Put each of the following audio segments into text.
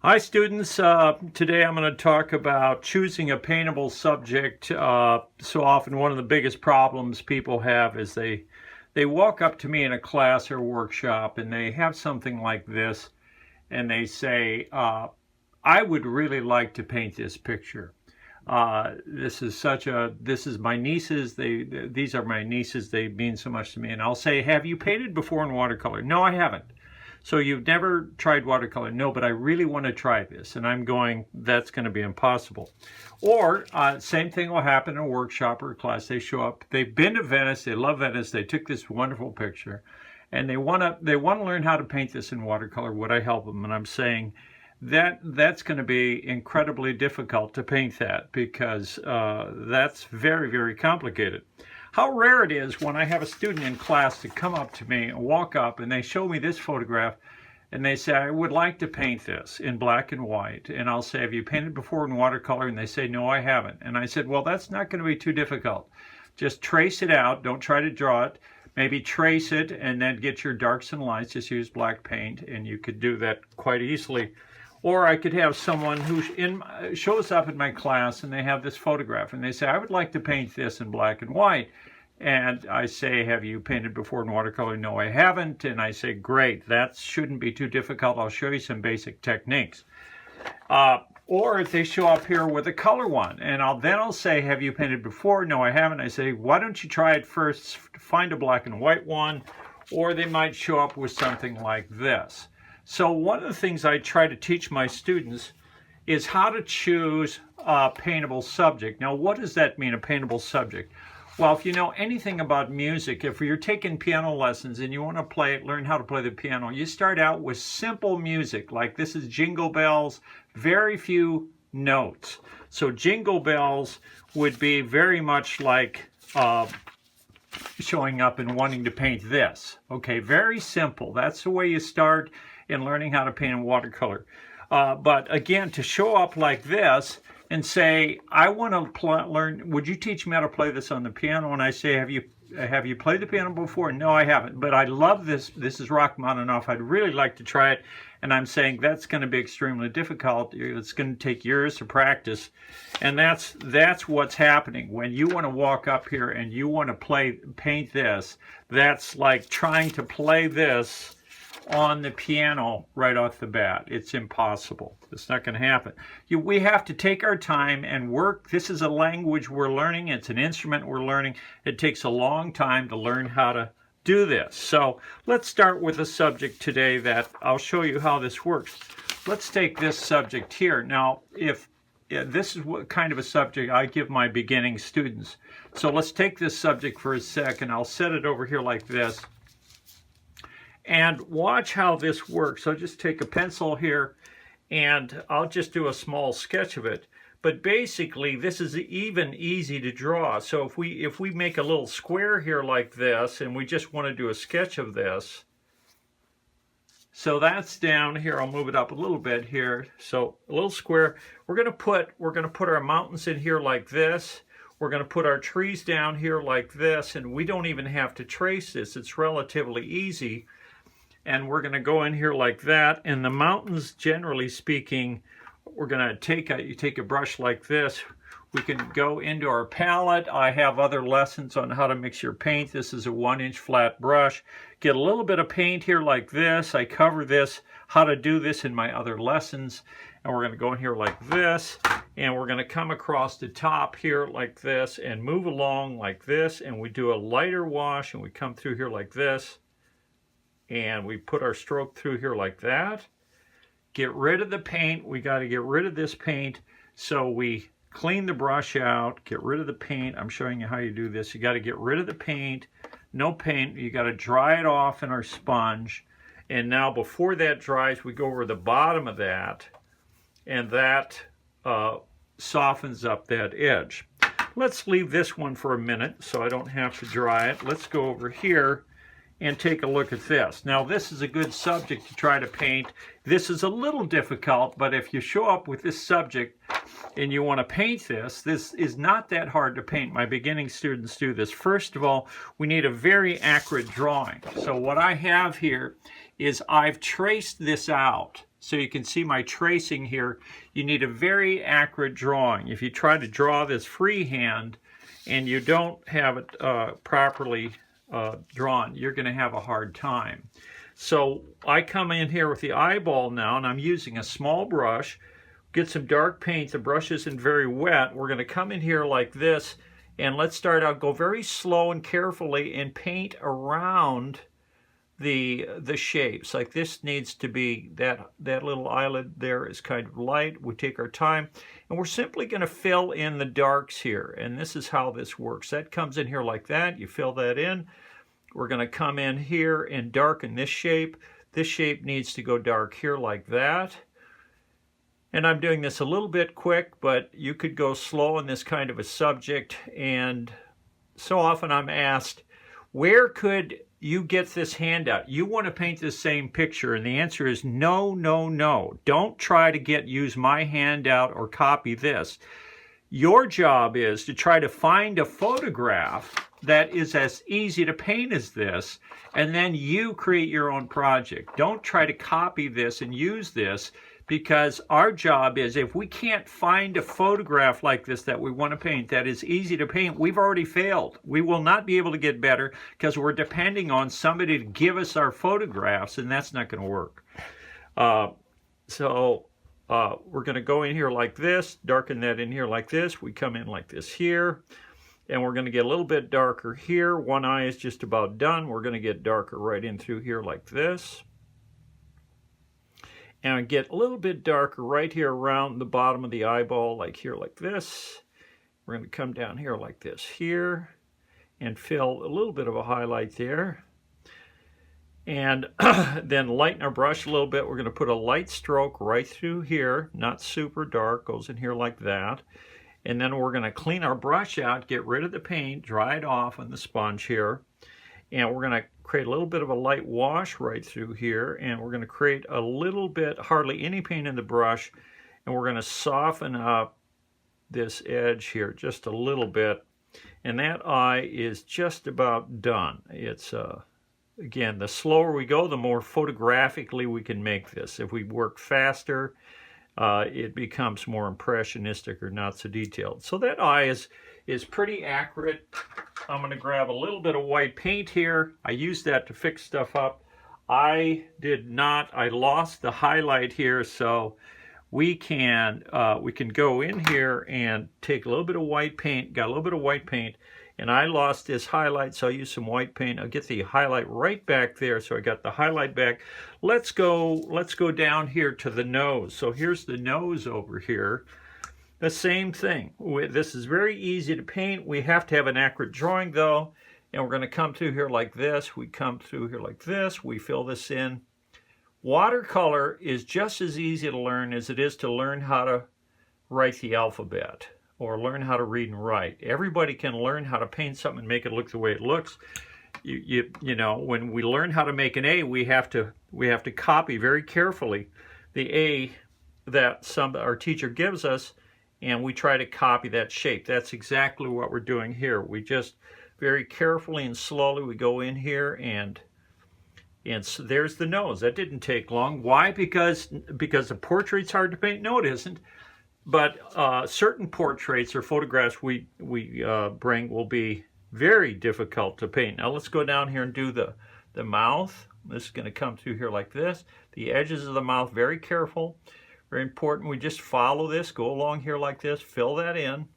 Hi students, today I'm going to talk about choosing a paintable subject. So often one of the biggest problems people have is they walk up to me in a class or workshop and they have something like this and they say, I would really like to paint this picture. This is my nieces, these are my nieces, they mean so much to me. And I'll say, have you painted before in watercolor? No, I haven't. So you've never tried watercolor? No, but I really want to try this. And I'm going, that's going to be impossible. Or same thing will happen in a workshop or a class. They show up, they've been to Venice, they love Venice, they took this wonderful picture, and they want to learn how to paint this in watercolor. Would I help them? And I'm saying that's going to be incredibly difficult to paint that because that's very, very complicated. How rare it is when I have a student in class to come up to me and walk up and they show me this photograph and they say, I would like to paint this in black and white. And I'll say, have you painted before in watercolor? And they say, no, I haven't. And I said, well, that's not going to be too difficult. Just trace it out. Don't try to draw it. Maybe trace it and then get your darks and lights. Just use black paint and you could do that quite easily. Or I could have someone who shows up in my class and they have this photograph and they say, I would like to paint this in black and white. And I say, have you painted before in watercolor? No, I haven't. And I say, great, that shouldn't be too difficult. I'll show you some basic techniques. Or if they show up here with a color one, and I'll say, have you painted before? No, I haven't. I say, why don't you try it first, find a black and white one, or they might show up with something like this. So one of the things I try to teach my students is how to choose a paintable subject. Now, what does that mean, a paintable subject? Well, if you know anything about music, if you're taking piano lessons and you want to learn how to play the piano, you start out with simple music, like this is Jingle Bells, very few notes. So Jingle Bells would be very much like showing up and wanting to paint this. Okay, very simple. That's the way you start in learning how to paint in watercolor. But again, to show up like this and say, I want to learn, would you teach me how to play this on the piano? And I say, have you played the piano before? No, I haven't, but I love this. This is Rachmaninoff. I'd really like to try it. And I'm saying that's going to be extremely difficult. It's going to take years to practice. And that's what's happening. When you want to walk up here and you want to paint this, that's like trying to play this on the piano right off the bat. It's impossible. It's not going to happen. We have to take our time and work. This is a language we're learning. It's an instrument we're learning. It takes a long time to learn how to do this. So let's start with a subject today that I'll show you how this works. Let's take this subject here. Now, this is what kind of a subject I give my beginning students. So let's take this subject for a second. I'll set it over here like this. And watch how this works. So just take a pencil here and I'll just do a small sketch of it. But basically this is even easy to draw. So if we make a little square here like this and we just want to do a sketch of this. So that's down here. I'll move it up a little bit here. So a little square. We're going to put our mountains in here like this. We're going to put our trees down here like this, and we don't even have to trace this. It's relatively easy. And we're going to go in here like that. And the mountains, generally speaking, we're going to take a brush like this. We can go into our palette. I have other lessons on how to mix your paint. This is a 1-inch flat brush. Get a little bit of paint here like this. I cover this, how to do this in my other lessons. And we're going to go in here like this. And we're going to come across the top here like this and move along like this. And we do a lighter wash and we come through here like this. And we put our stroke through here like that. Get rid of the paint. We got to get rid of this paint. So we clean the brush out, get rid of the paint. I'm showing you how you do this. You got to get rid of the paint. No paint. You got to dry it off in our sponge. And now before that dries, we go over the bottom of that. And that softens up that edge. Let's leave this one for a minute so I don't have to dry it. Let's go over here and take a look at this. Now this is a good subject to try to paint. This is a little difficult, but if you show up with this subject and you want to paint this is not that hard to paint. My beginning students do this. First of all, we need a very accurate drawing. So what I have here is I've traced this out. so you can see my tracing here. You need a very accurate drawing. If you try to draw this freehand and you don't have it properly drawn, you're going to have a hard time. So I come in here with the eyeball now, and I'm using a small brush. Get some dark paint. The brush isn't very wet. We're going to come in here like this, and let's start out, go very slow and carefully and paint around the shapes. Like this needs to be, that little eyelid there is kind of light. We take our time, and we're simply going to fill in the darks here, and this is how this works. That comes in here like that. You fill that in. We're going to come in here and darken this shape. This shape needs to go dark here like that. And I'm doing this a little bit quick, but you could go slow in this kind of a subject. And so often I'm asked, where could you get this handout? You want to paint the same picture? And the answer is no, no, no. Don't try to use my handout or copy this. Your job is to try to find a photograph that is as easy to paint as this, and then you create your own project. Don't try to copy this and use this, because our job is, if we can't find a photograph like this that we want to paint that is easy to paint, we've already failed. We will not be able to get better because we're depending on somebody to give us our photographs, and that's not going to work. We're going to go in here like this, darken that in here like this. We come in like this here, and we're going to get a little bit darker here. One eye is just about done. We're going to get darker right in through here like this. And get a little bit darker right here around the bottom of the eyeball, like here like this. We're going to come down here like this here, and fill a little bit of a highlight there. And then lighten our brush a little bit. We're going to put a light stroke right through here, not super dark, goes in here like that. And then we're going to clean our brush out, get rid of the paint, dry it off on the sponge here. And we're going to create a little bit of a light wash right through here. And we're going to create a little bit, hardly any paint in the brush. And we're going to soften up this edge here just a little bit. And that eye is just about done. It's, again, the slower we go, the more photographically we can make this. If we work faster, it becomes more impressionistic or not so detailed. So that eye is pretty accurate. I'm going to grab a little bit of white paint here. I use that to fix stuff up. I lost the highlight here, so we can go in here and take a little bit of white paint. Got a little bit of white paint, and I lost this highlight, so I use some white paint. I'll get the highlight right back there, so I got the highlight back. Let's go down here to the nose. So here's the nose over here. The same thing. This is very easy to paint. We have to have an accurate drawing though, and we're going to come through here like this. We come through here like this. We fill this in. Watercolor is just as easy to learn as it is to learn how to write the alphabet or learn how to read and write. Everybody can learn how to paint something and make it look the way it looks. You know, when we learn how to make an A, we have to copy very carefully the A that our teacher gives us, and we try to copy that shape. That's exactly what we're doing here. We just very carefully and slowly we go in here, and so there's the nose. That didn't take long. Why? Because the portrait's hard to paint? No, it isn't. But certain portraits or photographs we bring will be very difficult to paint. Now let's go down here and do the mouth. This is going to come through here like this. The edges of the mouth, very careful. Very important. We just follow this, go along here like this, fill that in,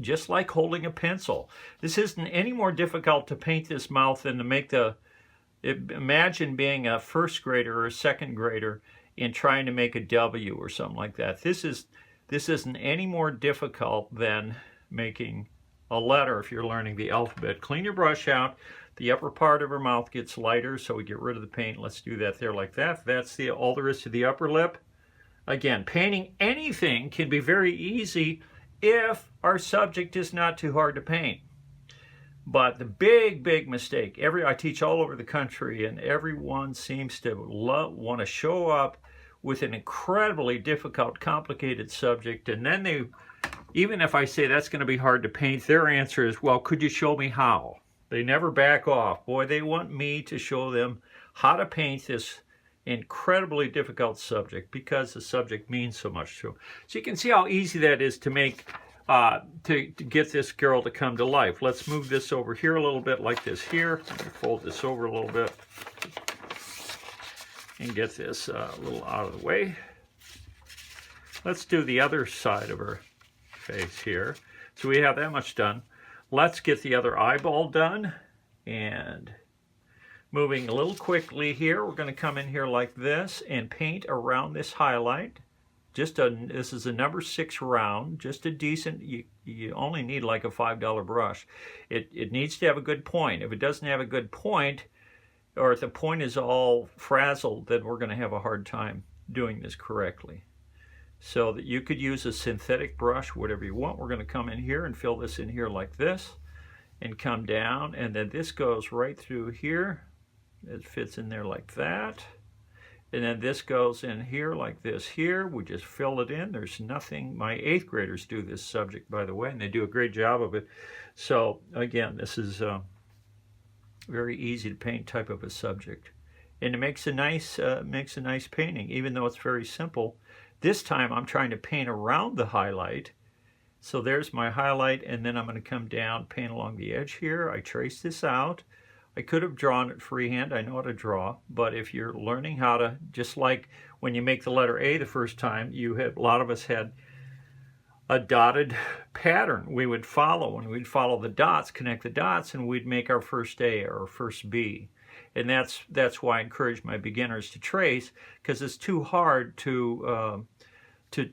just like holding a pencil. This isn't any more difficult to paint this mouth than to make imagine being a first grader or a second grader and trying to make a W or something like that. This isn't any more difficult than making a letter if you're learning the alphabet. Clean your brush out. The upper part of her mouth gets lighter, so we get rid of the paint. Let's do that there like that. That's all there is to the upper lip. Again, painting anything can be very easy if our subject is not too hard to paint. But the big mistake, I teach all over the country, and everyone seems to want to show up with an incredibly difficult, complicated subject, and then even if I say that's going to be hard to paint, their answer is, well, could you show me how? They never back off. Boy, they want me to show them how to paint this incredibly difficult subject because the subject means so much to them. So you can see how easy that is to make, to get this girl to come to life. Let's move this over here a little bit like this here. Let me fold this over a little bit and get this a little out of the way. Let's do the other side of her face here. So we have that much done. Let's get the other eyeball done. And moving a little quickly here, we're going to come in here like this and paint around this highlight. This is a number 6 round, just a decent, you only need like a $5 brush. It needs to have a good point. If it doesn't have a good point, or if the point is all frazzled, then we're going to have a hard time doing this correctly. So that you could use a synthetic brush, whatever you want. We're going to come in here and fill this in here like this and come down, and then this goes right through here. It fits in there like that. And then this goes in here like this here. We just fill it in. There's nothing. My 8th graders do this subject, by the way, and they do a great job of it. So again, this is very easy to paint type of a subject. And it makes a nice painting, even though it's very simple. This time I'm trying to paint around the highlight. So there's my highlight, and then I'm going to come down, paint along the edge here. I trace this out. I could have drawn it freehand. I know how to draw, but if you're learning how to, just like when you make the letter A the first time, a lot of us had a dotted pattern we would follow, and we'd follow the dots, connect the dots, and we'd make our first A or our first B. And that's why I encourage my beginners to trace, because it's too hard to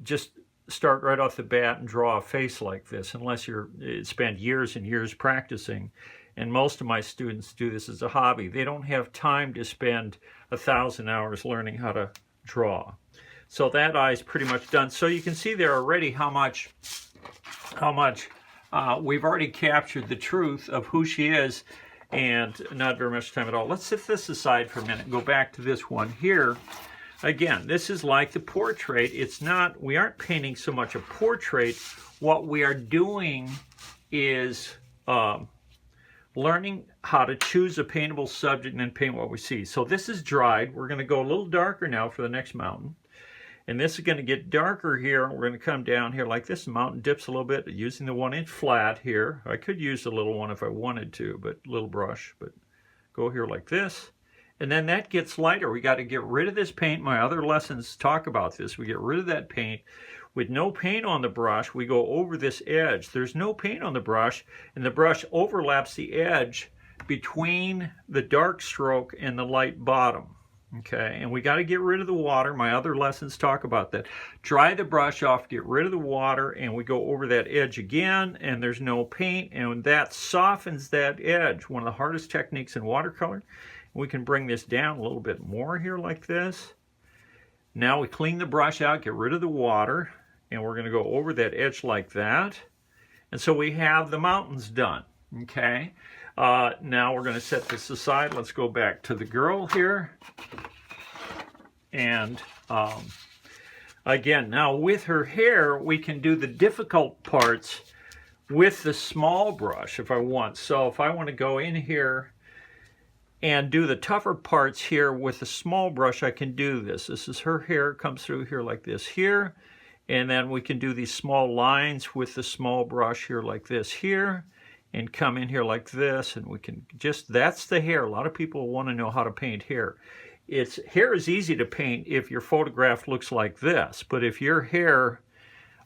just start right off the bat and draw a face like this unless you spend years and years practicing. And most of my students do this as a hobby. They don't have time to spend 1,000 hours learning how to draw. So that eye is pretty much done. So you can see there already how much we've already captured the truth of who she is, and not very much time at all. Let's set this aside for a minute and go back to this one here. Again, this is like the portrait. We aren't painting so much a portrait. What we are doing is learning how to choose a paintable subject and then paint what we see. So this is dried. We're going to go a little darker now for the next mountain. And this is going to get darker here. We're going to come down here like this. The mountain dips a little bit using the 1-inch flat here. I could use a little one if I wanted to, but little brush. But go here like this. And then that gets lighter. We got to get rid of this paint. My other lessons talk about this. We get rid of that paint. With no paint on the brush, we go over this edge. There's no paint on the brush, and the brush overlaps the edge between the dark stroke and the light bottom. Okay, and we got to get rid of the water. My other lessons talk about that. Dry the brush off, get rid of the water, and we go over that edge again, and there's no paint, and that softens that edge. One of the hardest techniques in watercolor. We can bring this down a little bit more here like this. Now we clean the brush out, get rid of the water, and we're going to go over that edge like that. And so we have the mountains done. Okay. Now we're going to set this aside. Let's go back to the girl here. And again, now with her hair, we can do the difficult parts with the small brush if I want. So if I want to go in here and do the tougher parts here with the small brush, I can do this. This is her hair, comes through here like this here. And then we can do these small lines with the small brush here like this here. And come in here like this, and we can just, that's the hair. A lot of people want to know how to paint hair. Hair is easy to paint if your photograph looks like this, but if your hair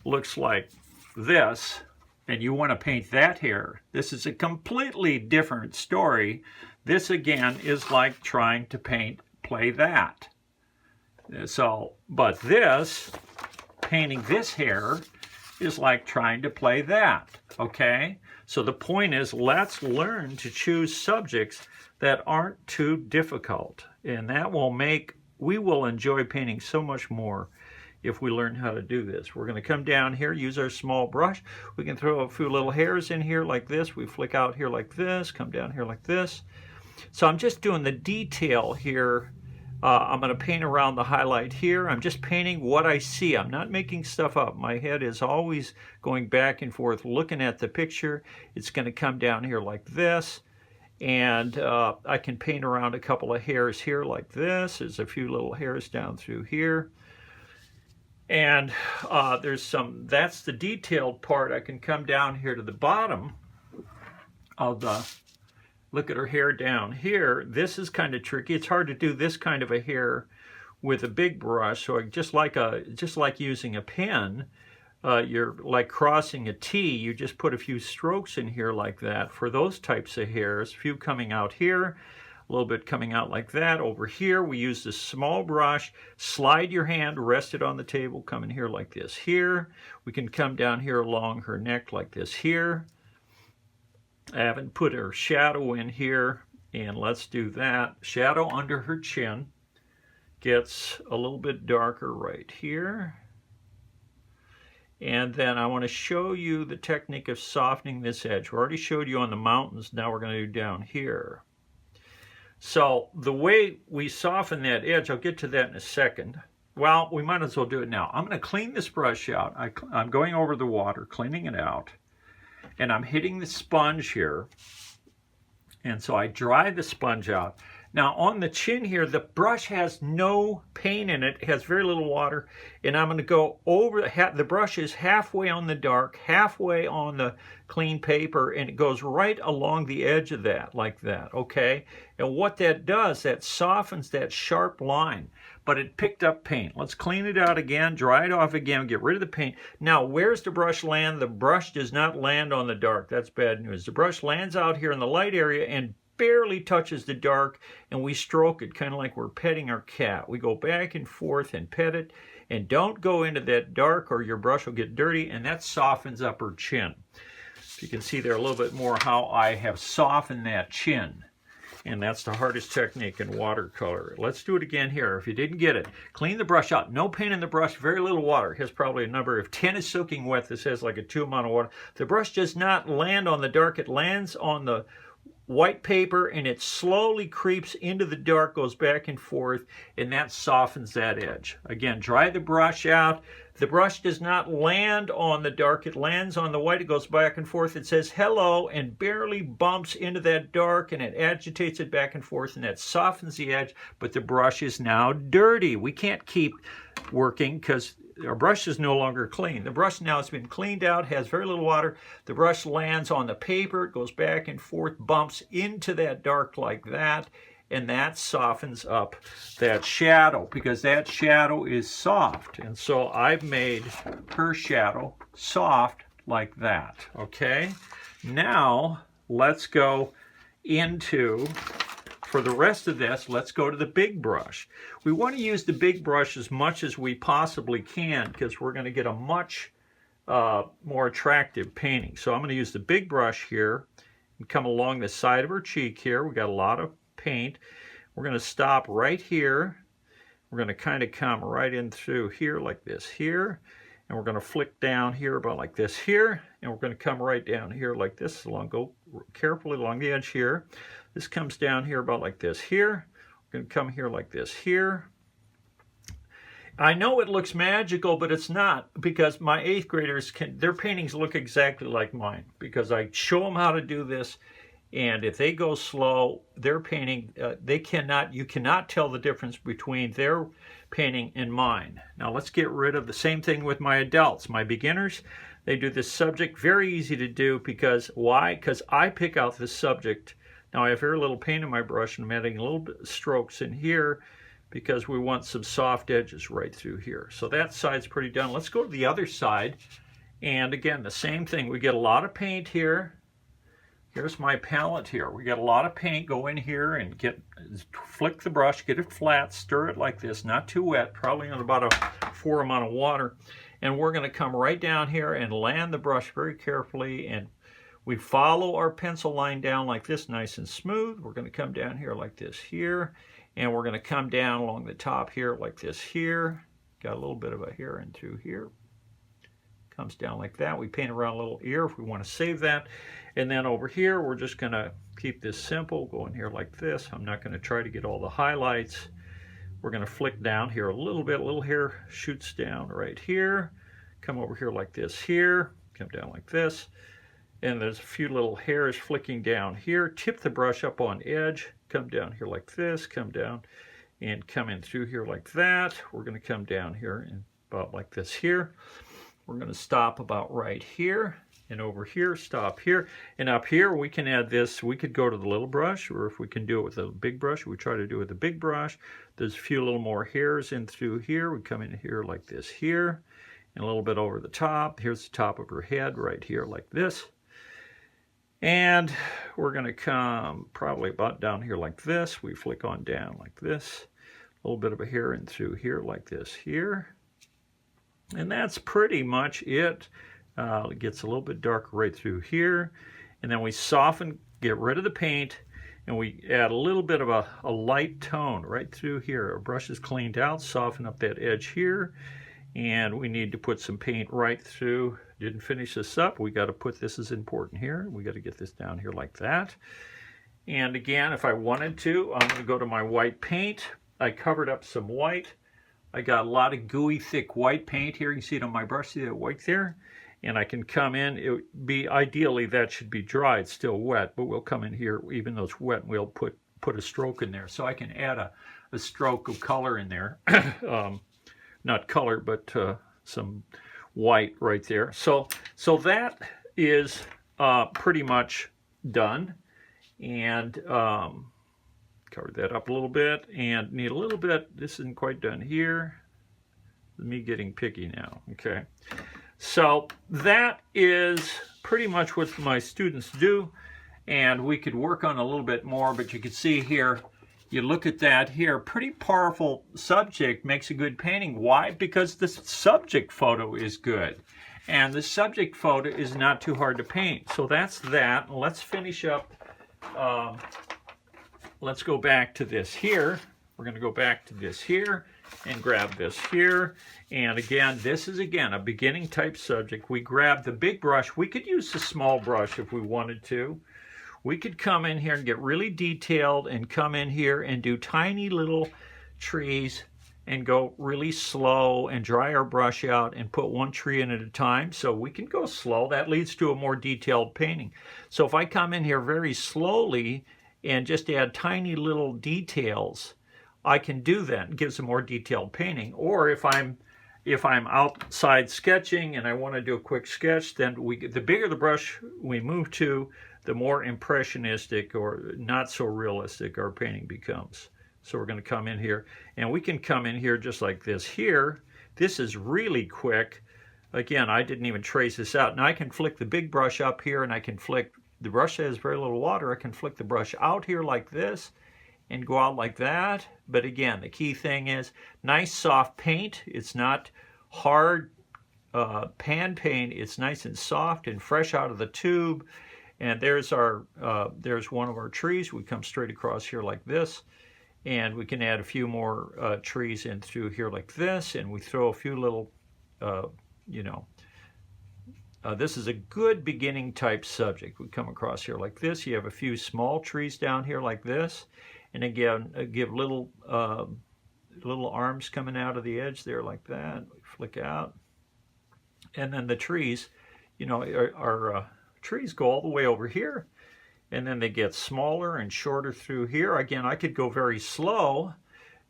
looks like this, and you want to paint that hair, this is a completely different story. This again is like trying to play that. So, but this, painting this hair, is like trying to play that, okay? So the point is, let's learn to choose subjects that aren't too difficult. And that will we will enjoy painting so much more if we learn how to do this. We're going to come down here, use our small brush. We can throw a few little hairs in here like this. We flick out here like this, come down here like this. So I'm just doing the detail here. I'm going to paint around the highlight here. I'm just painting what I see. I'm not making stuff up. My head is always going back and forth looking at the picture. It's going to come down here like this. And I can paint around a couple of hairs here like this. There's a few little hairs down through here. And there's some, that's the detailed part. I can come down here to the bottom of the, look at her hair down here. This is kind of tricky. It's hard to do this kind of a hair with a big brush. So just like using a pen, you're like crossing a T. You just put a few strokes in here like that for those types of hairs. A few coming out here, a little bit coming out like that. Over here, we use this small brush. Slide your hand, rest it on the table, come in here like this here. We can come down here along her neck like this here. I haven't put her shadow in here, and let's do that. Shadow under her chin gets a little bit darker right here. And then I want to show you the technique of softening this edge. We already showed you on the mountains. Now we're going to do down here. So the way we soften that edge, I'll get to that in a second. Well, we might as well do it now. I'm going to clean this brush out. I'm going over the water, cleaning it out. And I'm hitting the sponge here. And so I dry the sponge out. Now on the chin here, the brush has no paint in it. It has very little water. And I'm going to go over, the brush is halfway on the dark, halfway on the clean paper, and it goes right along the edge of that, like that, okay? And what that does, that softens that sharp line. But it picked up paint. Let's clean it out again, dry it off again, get rid of the paint. Now, where's the brush land? The brush does not land on the dark. That's bad news. The brush lands out here in the light area and barely touches the dark, and we stroke it kind of like we're petting our cat. We go back and forth and pet it, and don't go into that dark or your brush will get dirty, and that softens up her chin. You can see there a little bit more how I have softened that chin. And that's the hardest technique in watercolor. Let's do it again here. If you didn't get it, clean the brush out. No paint in the brush, very little water. It has probably a number. If 10 is soaking wet, this has like a 2 amount of water. The brush does not land on the dark. It lands on the white paper, and it slowly creeps into the dark, goes back and forth, and that softens that edge. Again, dry the brush out. The brush does not land on the dark. It lands on the white. It goes back and forth. It says hello and barely bumps into that dark, and it agitates it back and forth, and that softens the edge, but the brush is now dirty. We can't keep working because our brush is no longer clean. The brush now has been cleaned out, has very little water. The brush lands on the paper, it goes back and forth, bumps into that dark like that, and that softens up that shadow because that shadow is soft. And so I've made her shadow soft like that, okay? Now let's go into, for the rest of this, let's go to the big brush. We want to use the big brush as much as we possibly can because we're going to get a much more attractive painting. So I'm going to use the big brush here and come along the side of her cheek here. We got a lot of paint. We're going to stop right here. We're going to kind of come right in through here like this here. And we're going to flick down here about like this here. And we're going to come right down here like this along, go carefully along the edge here. This comes down here about like this here. We're going to come here like this here. I know it looks magical, but it's not, because my 8th graders their paintings look exactly like mine because I show them how to do this. And if they go slow, their painting, you cannot tell the difference between their painting and mine. Now let's get rid of the same thing with my adults. My beginners, they do this subject, very easy to do because, why? Because I pick out the subject. Now I have very little paint in my brush and I'm adding a little bit of strokes in here because we want some soft edges right through here. So that side's pretty done. Let's go to the other side. And again, the same thing. We get a lot of paint here. Here's my palette here. We got a lot of paint. Go in here and flick the brush, get it flat, stir it like this, not too wet, probably on about a 4 amount of water. And we're going to come right down here and land the brush very carefully, and we follow our pencil line down like this, nice and smooth. We're going to come down here like this here, and we're going to come down along the top here like this here. Got a little bit of a hair in through here. Comes down like that. We paint around a little ear if we want to save that. And then over here, we're just going to keep this simple, go in here like this. I'm not going to try to get all the highlights. We're going to flick down here a little bit. A little hair shoots down right here. Come over here like this here. Come down like this. and there's a few little hairs flicking down here. Tip the brush up on edge, come down here like this, come down and come in through here like that. We're going to come down here and about like this here. We're going to stop about right here, and over here, stop here. And up here, we can add this. We could go to the little brush, or if we can do it with a big brush, we try to do it with a big brush. There's a few little more hairs in through here. We come in here like this here, and a little bit over the top. Here's the top of her head right here like this. And we're going to come probably about down here like this. We flick on down like this. A little bit of a hair in through here like this here. And that's pretty much it. It gets a little bit darker right through here. And then we soften, get rid of the paint, and we add a little bit of a light tone right through here. Our brush is cleaned out, soften up that edge here. And we need to put some paint right through. Didn't finish this up. We got to put, this is important here. We got to get this down here like that. And again, if I wanted to, I'm going to go to my white paint. I covered up some white. I got a lot of gooey, thick white paint here. You can see it on my brush. See that white there? And I can come in. It would be, ideally, that should be dry. It's still wet, but we'll come in here, even though it's wet, and we'll put a stroke in there. So I can add a stroke of color in there. Not color, but some white right there. So that is pretty much done. And cover that up a little bit, and need a little bit. This isn't quite done here. Me getting picky now. Okay. So that is pretty much what my students do. And we could work on a little bit more, but you can see here, you look at that here, pretty powerful subject makes a good painting. Why? Because the subject photo is good. And the subject photo is not too hard to paint. So that's that. Let's finish up. Let's go back to this here. We're going to go back to this here and grab this here. And again, this is again a beginning type subject. We grab the big brush. We could use the small brush if we wanted to. We could come in here and get really detailed and come in here and do tiny little trees and go really slow and dry our brush out and put one tree in at a time. So we can go slow. That leads to a more detailed painting. So if I come in here very slowly and just add tiny little details, I can do that. It gives a more detailed painting. Or if I'm outside sketching and I want to do a quick sketch, then the bigger the brush we move to, the more impressionistic or not so realistic our painting becomes. So we're going to come in here, and we can come in here just like this here. This is really quick. Again, I didn't even trace this out. Now I can flick the big brush up here, and I can flick, the brush has very little water. I can flick the brush out here like this and go out like that. But again, the key thing is nice soft paint. It's not hard pan paint. It's nice and soft and fresh out of the tube. And there's our there's one of our trees. We come straight across here like this, and we can add a few more trees in through here like this, and we throw a few little, this is a good beginning type subject. We come across here like this. You have a few small trees down here like this, and again, give little arms coming out of the edge there like that. We flick out, and then the trees, trees go all the way over here, and then they get smaller and shorter through here. Again, I could go very slow.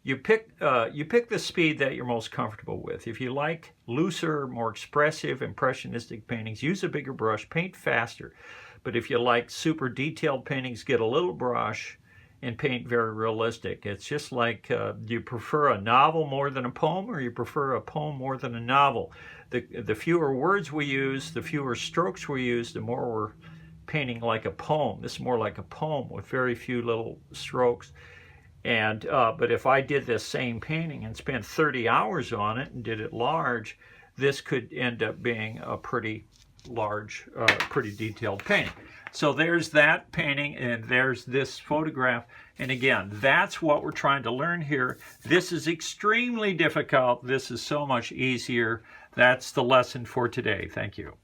You pick the speed that you're most comfortable with. If you like looser, more expressive, impressionistic paintings, use a bigger brush, paint faster. But if you like super detailed paintings, get a little brush and paint very realistic. It's just like, do you prefer a novel more than a poem, or you prefer a poem more than a novel? The fewer words we use, the fewer strokes we use, the more we're painting like a poem. This is more like a poem with very few little strokes. And but if I did this same painting and spent 30 hours on it and did it large, this could end up being a pretty large, pretty detailed painting. So there's that painting, and there's this photograph. And again, that's what we're trying to learn here. This is extremely difficult. This is so much easier. That's the lesson for today. Thank you.